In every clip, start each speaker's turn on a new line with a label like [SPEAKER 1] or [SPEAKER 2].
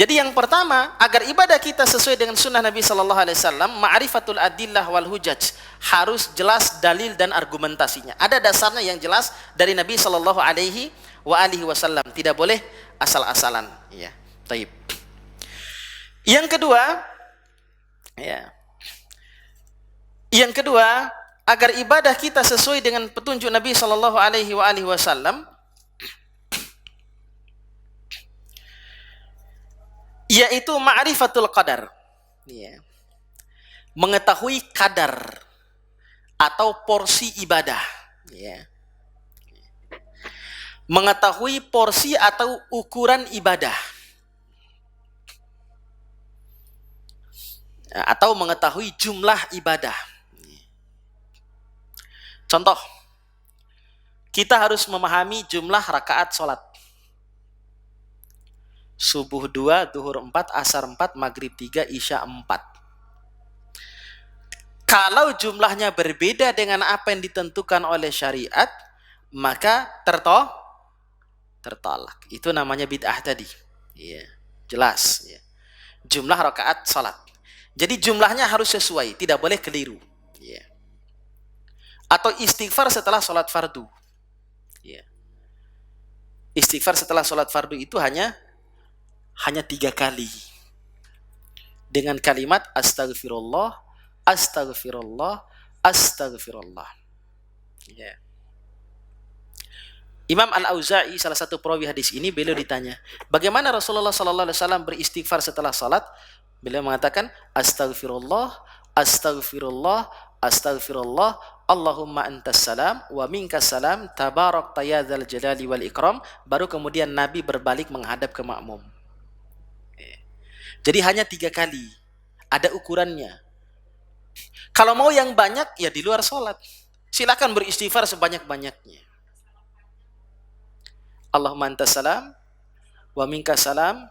[SPEAKER 1] Jadi yang pertama, agar ibadah kita sesuai dengan sunnah Nabi Sallallahu Alaihi Wasallam, ma'rifatul adillah wal hujaj, harus jelas dalil dan argumentasinya. Ada dasarnya yang jelas dari Nabi Sallallahu Alaihi Wasallam. Tidak boleh asal-asalan. Ya, taib. Yang kedua, agar ibadah kita sesuai dengan petunjuk Nabi Sallallahu Alaihi Wasallam, yaitu ma'rifatul qadar, ya. Mengetahui kadar atau porsi ibadah, ya. Mengetahui porsi atau ukuran ibadah, atau mengetahui jumlah ibadah. Contoh, kita harus memahami jumlah rakaat sholat. Subuh 2, duhur 4, asar 4, maghrib 3, isya 4. Kalau jumlahnya berbeda dengan apa yang ditentukan oleh syariat, maka tertolak. Itu namanya bid'ah tadi. Ya, jelas. Ya. Jumlah rakaat salat. Jadi jumlahnya harus sesuai, tidak boleh keliru. Ya. Atau istighfar setelah salat fardu. Ya. Istighfar setelah salat fardu itu hanya 3 kali. Dengan kalimat astagfirullah, astagfirullah, astagfirullah. Ya. Imam Al-Auza'i, salah satu perawi hadis ini, beliau ditanya, bagaimana Rasulullah sallallahu alaihi wasallam beristighfar setelah salat? Beliau mengatakan, astagfirullah, astagfirullah, astagfirullah, Allahumma antas salam wa minkas salam, tabarakta ya dzal jalali wal ikram. Baru kemudian Nabi berbalik menghadap ke makmum. Jadi hanya 3 kali. Ada ukurannya. Kalau mau yang banyak, ya di luar sholat. Silakan beristighfar sebanyak-banyaknya. Allahumma antas salam wa minkas salam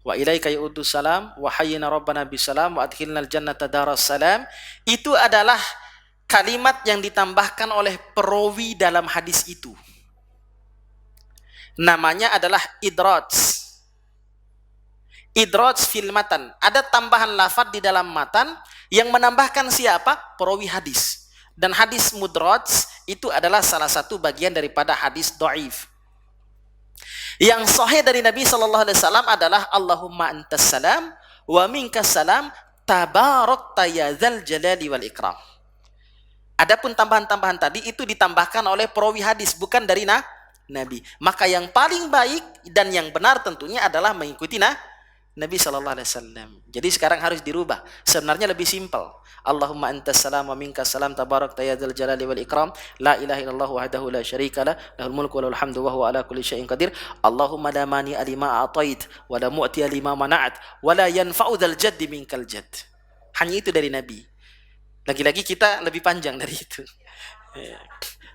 [SPEAKER 1] wa ilaika ya'udus salam wa hayyina rabbana bisalam wa adkhilnal jannata daras salam. Itu adalah kalimat yang ditambahkan oleh perawi dalam hadis itu. Namanya adalah idraj. Idraj fil matan. Ada tambahan lafaz di dalam matan yang menambahkan siapa? Perawi hadis. Dan hadis mudraj itu adalah salah satu bagian daripada hadis dhaif. Yang sahih dari Nabi sallallahu alaihi wasallam adalah Allahumma antas salam wa minkas salam, tabarakta ya dzal jalali wal ikram. Adapun tambahan-tambahan tadi itu ditambahkan oleh perawi hadis, bukan dari Nabi. Maka yang paling baik dan yang benar tentunya adalah mengikuti Nabi sallallahu alaihi wasallam. Jadi sekarang harus dirubah. Sebenarnya lebih simpel. Allahumma antas salam wa minkas salam, tabarakta ya dzal jalali wal ikram, la ilaha illallah wahdahu la syarika lah, lahul mulku wa lahul hamdu wa huwa ala kulli syai'in qadir. Allahumma la mani alima a'tait wa la mu'ti lima mana'at wa la yanfa'u dzal jaddi minkal jadd. Hanya itu dari Nabi. Lagi-lagi kita lebih panjang dari itu.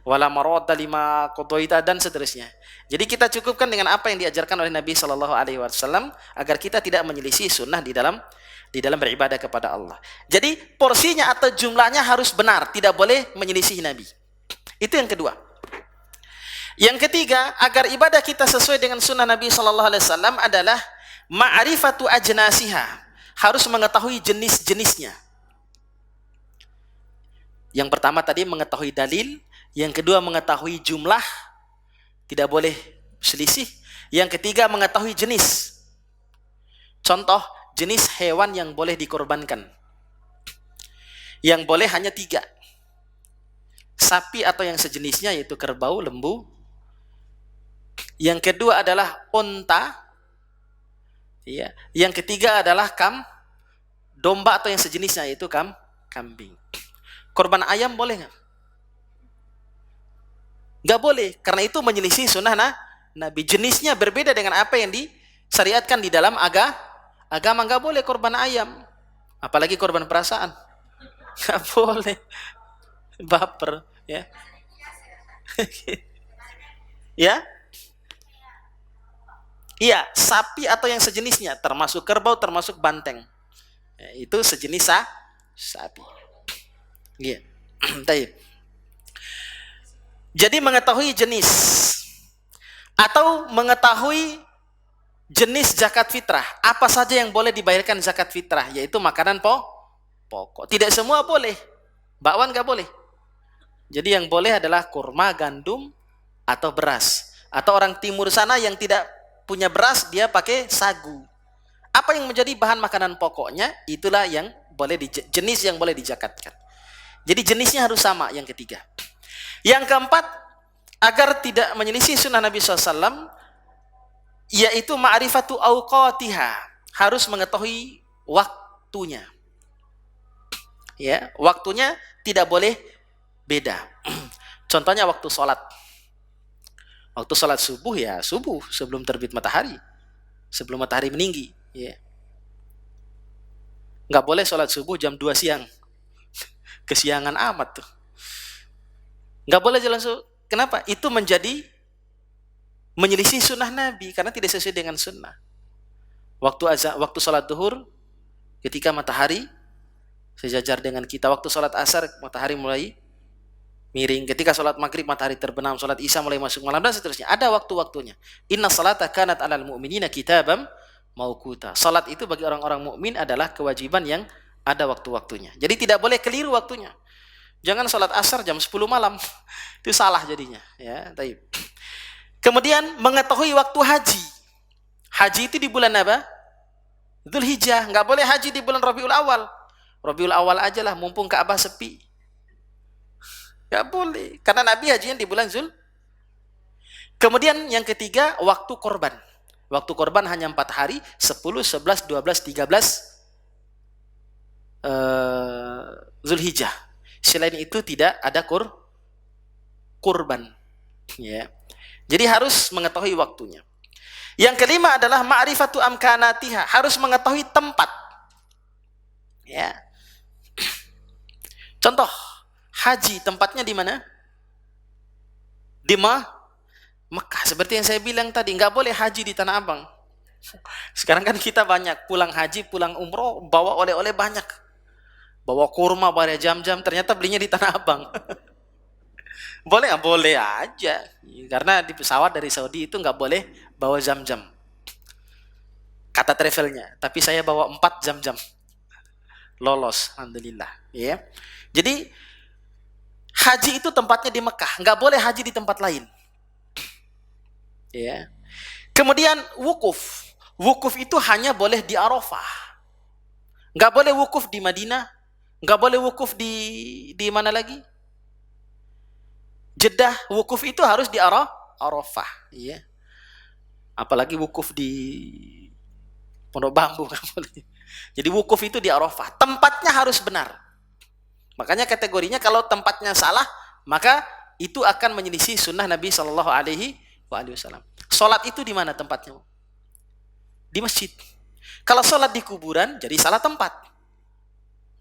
[SPEAKER 1] Wala maradda lima qadaita dan seterusnya. Jadi kita cukupkan dengan apa yang diajarkan oleh Nabi sallallahu alaihi wasallam agar kita tidak menyelisih sunnah di dalam beribadah kepada Allah. Jadi porsinya atau jumlahnya harus benar, tidak boleh menyelisih Nabi. Itu yang kedua. Yang ketiga, agar ibadah kita sesuai dengan sunnah Nabi sallallahu alaihi wasallam adalah ma'rifatu ajnasiha. Harus mengetahui jenis-jenisnya. Yang pertama tadi mengetahui dalil, yang kedua mengetahui jumlah, tidak boleh selisih. Yang ketiga mengetahui jenis. Contoh, jenis hewan yang boleh dikorbankan. Yang boleh hanya 3. Sapi atau yang sejenisnya, yaitu kerbau, lembu. Yang kedua adalah unta. Ya. Yang ketiga adalah domba atau yang sejenisnya, yaitu kambing. Korban ayam boleh nggak? Nggak boleh, karena itu menyelisih sunnah Nabi. Jenisnya berbeda dengan apa yang disyariatkan di dalam agama. Nggak boleh korban ayam, apalagi korban perasaan. Nggak boleh, baper, ya. Ya, iya, sapi atau yang sejenisnya, termasuk kerbau, termasuk banteng. Ya, itu sejenis sapi. Iya. Jadi mengetahui jenis atau mengetahui jenis zakat fitrah. Apa saja yang boleh dibayarkan zakat fitrah? Yaitu makanan pokok. Tidak semua boleh. Bakwan nggak boleh. Jadi yang boleh adalah kurma, gandum, atau beras. Atau orang timur sana yang tidak punya beras, dia pakai sagu. Apa yang menjadi bahan makanan pokoknya, itulah yang boleh jenis yang boleh dizakatkan. Jadi jenisnya harus sama, yang ketiga. Yang keempat, agar tidak menyelisih sunnah Nabi SAW, yaitu ma'rifatu awqatiha, harus mengetahui waktunya. Ya, waktunya tidak boleh beda. Contohnya waktu sholat. Waktu sholat subuh ya subuh, sebelum terbit matahari, sebelum matahari meninggi. Ya. Nggak boleh sholat subuh jam 2 siang. Kesiangan amat tuh. Nggak boleh jalan subuh. Kenapa? Itu menyelisih sunnah Nabi, karena tidak sesuai dengan sunnah. Waktu sholat duhur, ketika matahari sejajar dengan kita. Waktu sholat asar, matahari mulai miring. Ketika sholat maghrib, matahari terbenam. Sholat isya mulai masuk malam, dan seterusnya. Ada waktu-waktunya. Inna salata kanat alal mu'minina kitabam mauquta. Salat itu bagi orang-orang mukmin adalah kewajiban yang ada waktu-waktunya. Jadi tidak boleh keliru waktunya. Jangan sholat asar jam 10 malam. Itu salah jadinya. Ya, taib. Kemudian mengetahui waktu haji. Haji itu di bulan apa? Dzulhijjah. Nggak boleh haji di bulan Rabiul Awal. Rabiul Awal aja lah, mumpung Ka'bah sepi. Nggak boleh. Karena Nabi hajinya di bulan Zul. Kemudian yang ketiga, waktu korban. Waktu korban hanya 4 hari, 10, 11, 12, 13 Dzulhijjah. Selain itu tidak ada kurban. Ya. Jadi harus mengetahui waktunya. Yang kelima adalah ma'rifatu amkanatiha, harus mengetahui tempat. Ya. Contoh, haji tempatnya di mana? Di Mekah. Seperti yang saya bilang tadi, nggak boleh haji di Tanah Abang. Sekarang kan kita banyak pulang haji, pulang umroh, bawa oleh-oleh banyak. Bawa kurma, bawa jam-jam, ternyata belinya di Tanah Abang. Boleh nggak? Boleh aja. Karena di pesawat dari Saudi itu nggak boleh bawa jam-jam. Kata travelnya. Tapi saya bawa 4 jam-jam. Lolos, alhamdulillah. Ya. Jadi haji itu tempatnya di Mekah. Nggak boleh haji di tempat lain. Ya. Kemudian wukuf. Wukuf itu hanya boleh di Arafah. Nggak boleh wukuf di Madinah. Nggak boleh wukuf di mana lagi? Jeddah. Wukuf itu harus di Arafah. Ya. Apalagi wukuf di Pondok Bambu. Jadi wukuf itu di Arafah. Tempatnya harus benar. Makanya kategorinya kalau tempatnya salah, maka itu akan menyelisih sunnah Nabi Shallallahu Alaihi Wasallam. Sholat itu di mana tempatnya? Di masjid. Kalau sholat di kuburan, jadi salah tempat.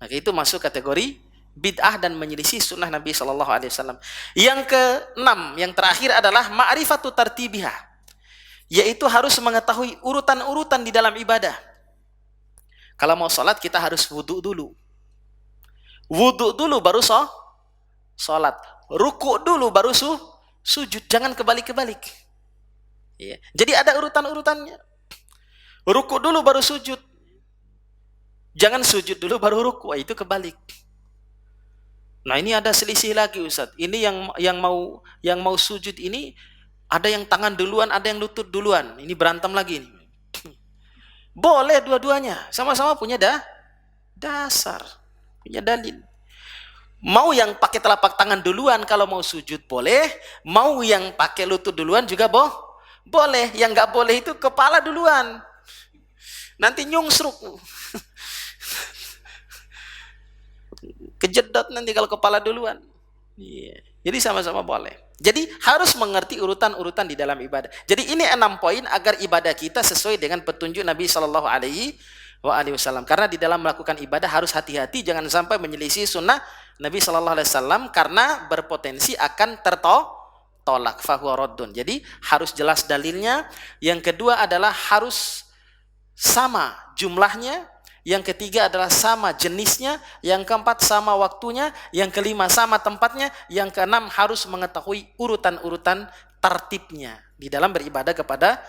[SPEAKER 1] Maka itu masuk kategori bid'ah dan menyelisih sunnah Nabi Shallallahu Alaihi Wasallam. Yang keenam, yang terakhir adalah ma'rifatu tartibiha, yaitu harus mengetahui urutan-urutan di dalam ibadah. Kalau mau sholat, kita harus wudhu dulu. Wudhu dulu baru sholat. Ruku dulu baru sujud. Jangan kebalik-kebalik. Ya. Jadi ada urutan-urutannya. Ruku dulu baru sujud. Jangan sujud dulu baru ruku. Itu kebalik. Nah, ini ada selisih lagi, Ustaz. Ini yang mau sujud ini ada yang tangan duluan, ada yang lutut duluan. Ini berantem lagi nih. Boleh dua-duanya. Sama-sama punya dasar. Punya dalil. Mau yang pakai telapak tangan duluan kalau mau sujud boleh. Mau yang pakai lutut duluan juga boleh. Yang nggak boleh itu kepala duluan. Nanti nyungsruk. Kejedot nanti kalau kepala duluan. Yeah. Jadi sama-sama boleh. Jadi harus mengerti urutan-urutan di dalam ibadah. Jadi ini 6 poin agar ibadah kita sesuai dengan petunjuk Nabi Shallallahu Alaihi Wasallam. Karena di dalam melakukan ibadah harus hati-hati, jangan sampai menyelisih sunnah Nabi Shallallahu Alaihi Wasallam karena berpotensi akan tertolak. Fahuwa raddun. Jadi harus jelas dalilnya. Yang kedua adalah harus sama jumlahnya. Yang ketiga adalah sama jenisnya. Yang keempat sama waktunya. Yang kelima sama tempatnya. Yang keenam harus mengetahui urutan-urutan tertibnya di dalam beribadah kepada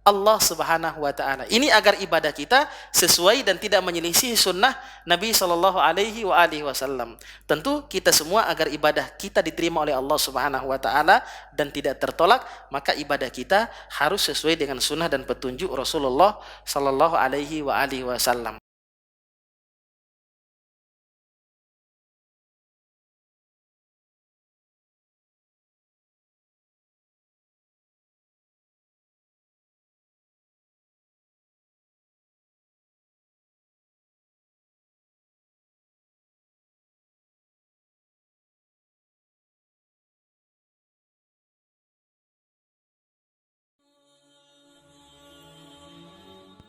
[SPEAKER 1] Allah Subhanahu wa taala. Ini agar ibadah kita sesuai dan tidak menyelisih sunnah Nabi sallallahu alaihi wasallam. Tentu kita semua agar ibadah kita diterima oleh Allah Subhanahu wa taala dan tidak tertolak, maka ibadah kita harus sesuai dengan sunnah dan petunjuk Rasulullah sallallahu alaihi wasallam.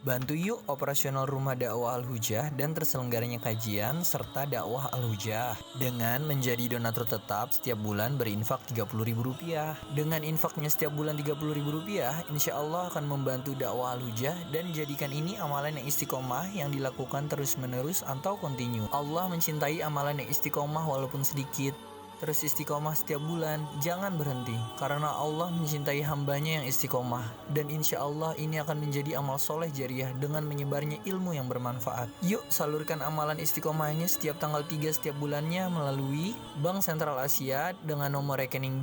[SPEAKER 2] Bantu yuk operasional Rumah Dakwah Al-Hujah dan terselenggaranya kajian serta dakwah Al-Hujah dengan menjadi donatur tetap setiap bulan berinfak Rp30.000. Dengan infaknya setiap bulan Rp30.000, insya Allah akan membantu dakwah Al-Hujah dan jadikan ini amalan yang istiqomah yang dilakukan terus-menerus atau kontinu. Allah mencintai amalan yang istiqomah walaupun sedikit. Terus istiqomah setiap bulan, jangan berhenti, karena Allah mencintai hambanya yang istiqomah. Dan insya Allah ini akan menjadi amal soleh jariah dengan menyebarnya ilmu yang bermanfaat. Yuk salurkan amalan istiqomahnya setiap tanggal 3 setiap bulannya melalui Bank Sentral Asia dengan nomor rekening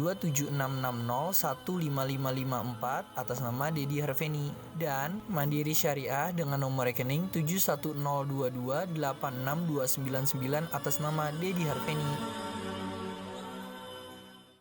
[SPEAKER 2] 27660155554 atas nama Dedi Harveni, dan Mandiri Syariah dengan nomor rekening 7102286299 atas nama Dedi Harveni.